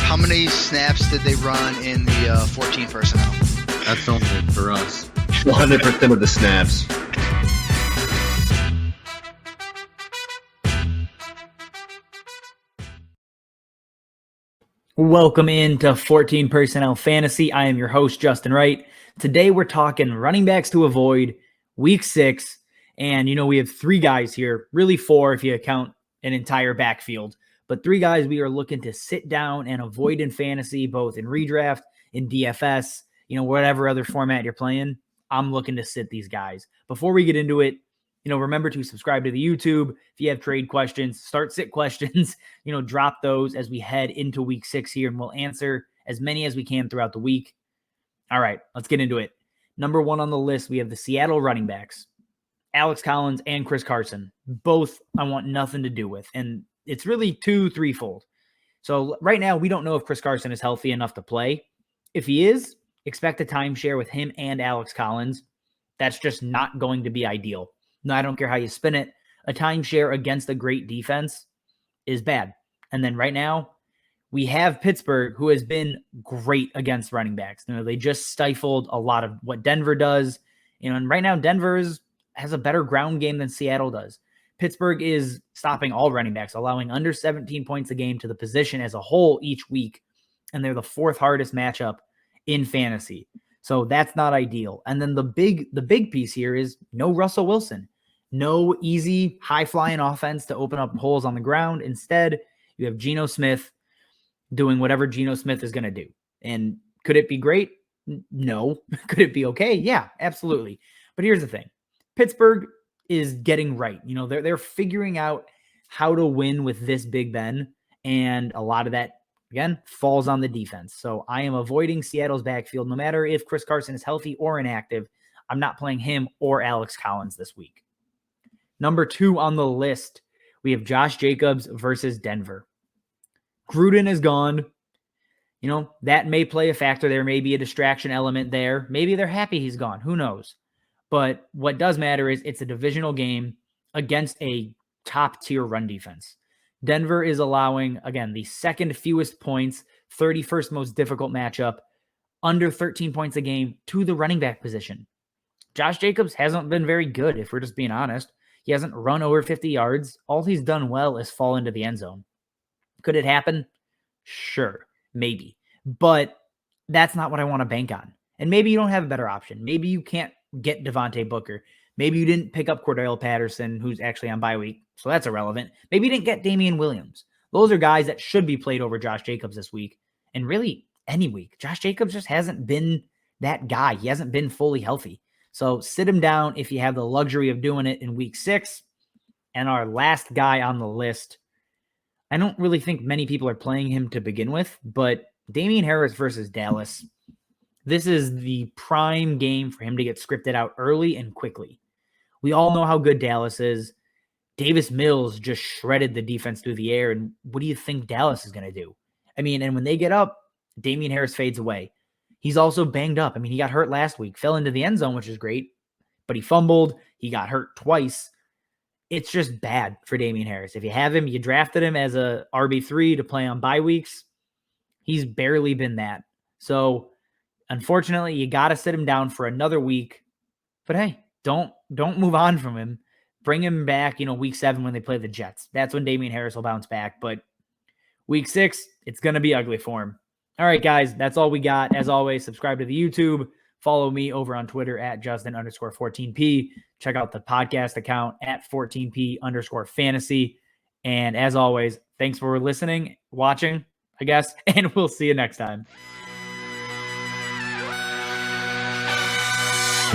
How many snaps did they run in the 14 personnel? That's only for us. 100% of the snaps. Welcome into 14 Personnel Fantasy. I am your host, Justin Wright. Today we're talking running backs to avoid week 6. And, we have 3 guys here, really 4 if you count an entire backfield. But 3 guys we are looking to sit down and avoid in fantasy, both in redraft, in DFS, whatever other format you're playing. I'm looking to sit these guys. Before we get into it, remember to subscribe to the YouTube. If you have trade questions, start sit questions, drop those as we head into week 6 here, and we'll answer as many as we can throughout the week. All right, let's get into it. Number 1 on the list, we have the Seattle running backs, Alex Collins and Chris Carson. Both I want nothing to do with, and it's really threefold. So right now, we don't know if Chris Carson is healthy enough to play. If he is, expect a timeshare with him and Alex Collins. That's just not going to be ideal. No, I don't care how you spin it. A timeshare against a great defense is bad. And then right now, we have Pittsburgh, who has been great against running backs. They just stifled a lot of what Denver does. And right now, Denver has a better ground game than Seattle does. Pittsburgh is stopping all running backs, allowing under 17 points a game to the position as a whole each week. And they're the 4th hardest matchup in fantasy. So that's not ideal. And then the big piece here is no Russell Wilson. No easy, high-flying offense to open up holes on the ground. Instead, you have Geno Smith doing whatever Geno Smith is going to do. And could it be great? No. Could it be okay? Yeah, absolutely. But here's the thing. Pittsburgh is getting right. They're figuring out how to win with this Big Ben, and a lot of that, again, falls on the defense. So I am avoiding Seattle's backfield. No matter if Chris Carson is healthy or inactive, I'm not playing him or Alex Collins this week. Number 2 on the list, we have Josh Jacobs versus Denver. Gruden is gone. That may play a factor. There may be a distraction element there. Maybe they're happy he's gone. Who knows? But what does matter is it's a divisional game against a top-tier run defense. Denver is allowing, again, the 2nd fewest points, 31st most difficult matchup, under 13 points a game to the running back position. Josh Jacobs hasn't been very good, if we're just being honest. He hasn't run over 50 yards. All he's done well is fall into the end zone. Could it happen? Sure, maybe. But that's not what I want to bank on. And maybe you don't have a better option. Maybe you can't get Devontae Booker. Maybe you didn't pick up Cordell Patterson, who's actually on bye week, so that's irrelevant. Maybe you didn't get Damian Williams. Those are guys that should be played over Josh Jacobs this week, and really any week. Josh Jacobs just hasn't been that guy. He hasn't been fully healthy. So sit him down if you have the luxury of doing it in week 6. And our last guy on the list, I don't really think many people are playing him to begin with, but Damien Harris versus Dallas. This is the prime game for him to get scripted out early and quickly. We all know how good Dallas is. Davis Mills just shredded the defense through the air, and what do you think Dallas is going to do? And when they get up, Damien Harris fades away. He's also banged up. He got hurt last week, fell into the end zone, which is great, but he fumbled. He got hurt twice. It's just bad for Damien Harris. If you have him, you drafted him as a RB3 to play on bye weeks. He's barely been that. So unfortunately, you got to sit him down for another week. But hey, don't move on from him. Bring him back, week 7 when they play the Jets. That's when Damien Harris will bounce back. But week 6, it's going to be ugly for him. All right, guys, that's all we got. As always, subscribe to the YouTube. Follow me over on Twitter at Justin_14P. Check out the podcast account at 14P_fantasy. And as always, thanks for listening, watching, I guess, and we'll see you next time.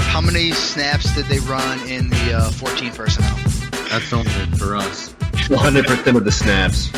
How many snaps did they run in the 14 personnel? That's only for us. 100% of the snaps.